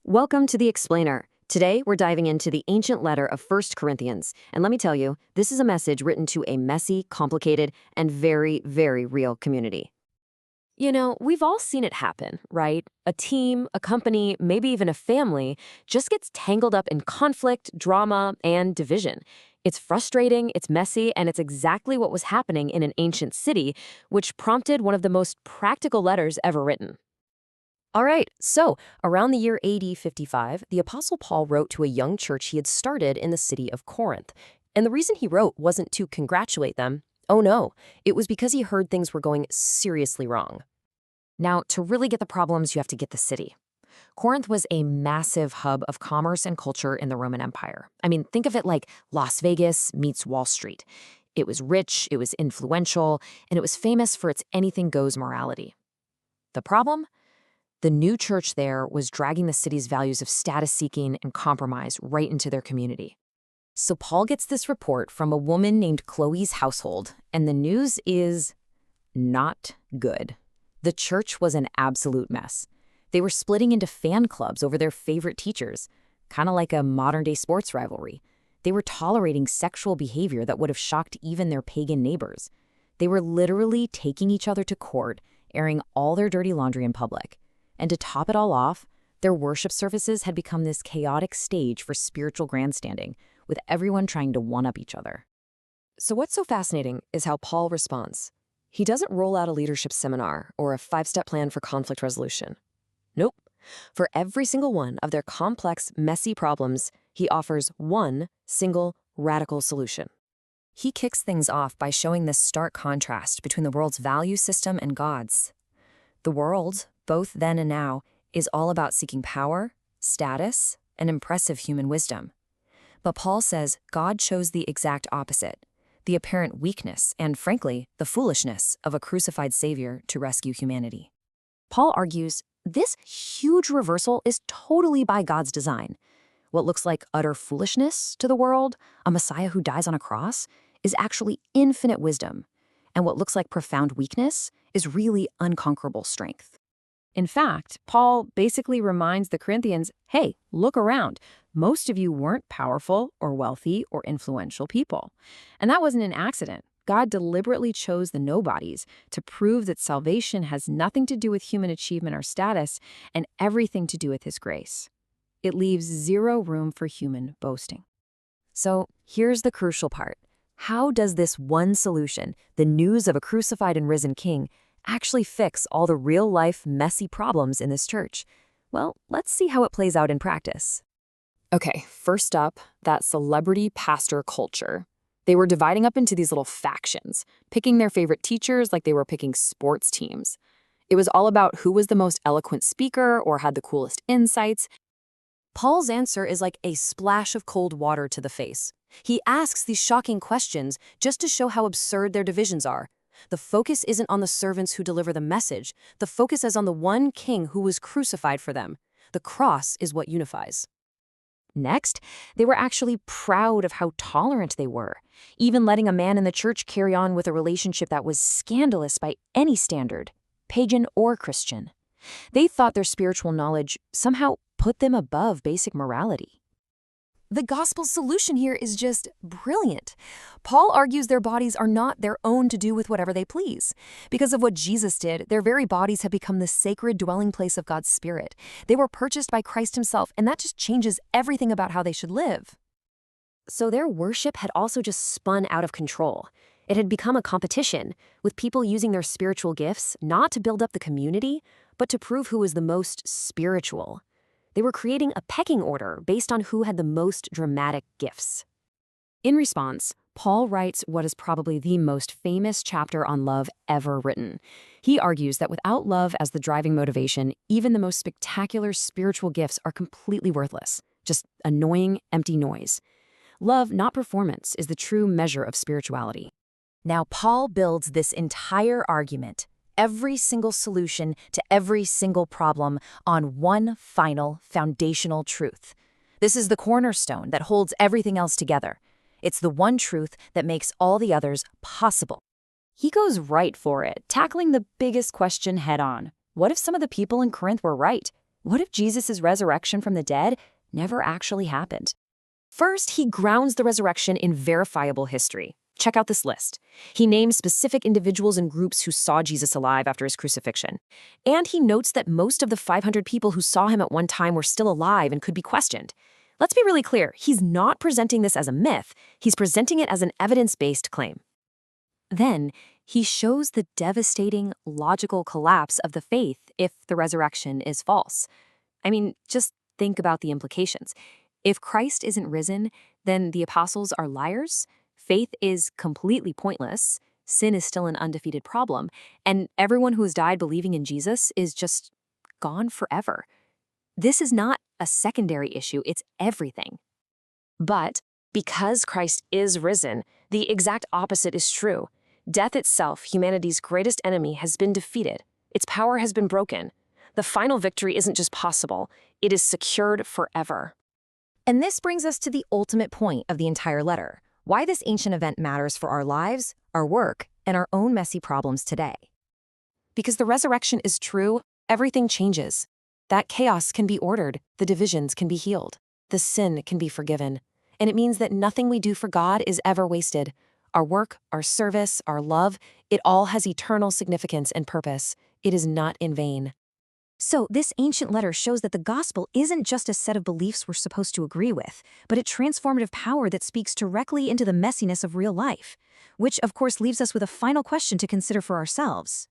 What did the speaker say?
Welcome to The Explainer. Today, we're diving into the ancient letter of 1 Corinthians. And let me tell you, this is a message written to a messy, complicated, and very, very real community. You know, we've all seen it happen, right? A team, a company, maybe even a family just gets tangled up in conflict, drama, and division. It's frustrating, it's messy, and it's exactly what was happening in an ancient city, which prompted one of the most practical letters ever written. All right, so around the year AD 55, the Apostle Paul wrote to a young church he had started in the city of Corinth. And the reason he wrote wasn't to congratulate them. Oh no, it was because he heard things were going seriously wrong. Now, to really get the problems, you have to get the city. Corinth was a massive hub of commerce and culture in the Roman Empire. I mean, think of it like Las Vegas meets Wall Street. It was rich, it was influential, and it was famous for its anything-goes morality. The problem? The new church there was dragging the city's values of status-seeking and compromise right into their community. So Paul gets this report from a woman named Chloe's household, and the news is not good. The church was an absolute mess. They were splitting into fan clubs over their favorite teachers, kind of like a modern-day sports rivalry. They were tolerating sexual behavior that would have shocked even their pagan neighbors. They were literally taking each other to court, airing all their dirty laundry in public. And to top it all off, their worship services had become this chaotic stage for spiritual grandstanding, with everyone trying to one-up each other. So what's so fascinating is how Paul responds. He doesn't roll out a leadership seminar or a 5-step plan for conflict resolution. Nope. For every single one of their complex, messy problems, he offers one single, radical solution. He kicks things off by showing this stark contrast between the world's value system and God's. The world, both then and now, is all about seeking power, status, and impressive human wisdom. But Paul says God chose the exact opposite, the apparent weakness and, frankly, the foolishness of a crucified Savior to rescue humanity. Paul argues this huge reversal is totally by God's design. What looks like utter foolishness to the world, a Messiah who dies on a cross, is actually infinite wisdom. And what looks like profound weakness is really unconquerable strength. In fact, Paul basically reminds the Corinthians, hey, look around. Most of you weren't powerful or wealthy or influential people. And that wasn't an accident. God deliberately chose the nobodies to prove that salvation has nothing to do with human achievement or status and everything to do with His grace. It leaves zero room for human boasting. So here's the crucial part. How does this one solution, the news of a crucified and risen king, actually fix all the real-life, messy problems in this church? Well, let's see how it plays out in practice. Okay, first up, that celebrity pastor culture. They were dividing up into these little factions, picking their favorite teachers like they were picking sports teams. It was all about who was the most eloquent speaker or had the coolest insights. Paul's answer is like a splash of cold water to the face. He asks these shocking questions just to show how absurd their divisions are. The focus isn't on the servants who deliver the message. The focus is on the one king who was crucified for them. The cross is what unifies. Next, they were actually proud of how tolerant they were, even letting a man in the church carry on with a relationship that was scandalous by any standard, pagan or Christian. They thought their spiritual knowledge somehow put them above basic morality. The gospel's solution here is just brilliant. Paul argues their bodies are not their own to do with whatever they please. Because of what Jesus did, their very bodies have become the sacred dwelling place of God's Spirit. They were purchased by Christ Himself, and that just changes everything about how they should live. So their worship had also just spun out of control. It had become a competition, with people using their spiritual gifts not to build up the community, but to prove who was the most spiritual. They were creating a pecking order based on who had the most dramatic gifts. In response, Paul writes what is probably the most famous chapter on love ever written. He argues that without love as the driving motivation, even the most spectacular spiritual gifts are completely worthless, just annoying, empty noise. Love, not performance, is the true measure of spirituality. Now, Paul builds this entire argument, every single solution to every single problem, on one final foundational truth. This is the cornerstone that holds everything else together. It's the one truth that makes all the others possible. He goes right for it, tackling the biggest question head-on. What if some of the people in Corinth were right? What if Jesus' resurrection from the dead never actually happened? First, he grounds the resurrection in verifiable history. Check out this list. He names specific individuals and groups who saw Jesus alive after his crucifixion. And he notes that most of the 500 people who saw him at one time were still alive and could be questioned. Let's be really clear, he's not presenting this as a myth, he's presenting it as an evidence-based claim. Then, he shows the devastating, logical collapse of the faith if the resurrection is false. I mean, just think about the implications. If Christ isn't risen, then the apostles are liars, faith is completely pointless, sin is still an undefeated problem, and everyone who has died believing in Jesus is just gone forever. This is not a secondary issue, it's everything. But because Christ is risen, the exact opposite is true. Death itself, humanity's greatest enemy, has been defeated. Its power has been broken. The final victory isn't just possible, it is secured forever. And this brings us to the ultimate point of the entire letter, why this ancient event matters for our lives, our work, and our own messy problems today. Because the resurrection is true, everything changes. That chaos can be ordered, the divisions can be healed, the sin can be forgiven. And it means that nothing we do for God is ever wasted. Our work, our service, our love, it all has eternal significance and purpose. It is not in vain. So this ancient letter shows that the gospel isn't just a set of beliefs we're supposed to agree with, but a transformative power that speaks directly into the messiness of real life, which of course leaves us with a final question to consider for ourselves.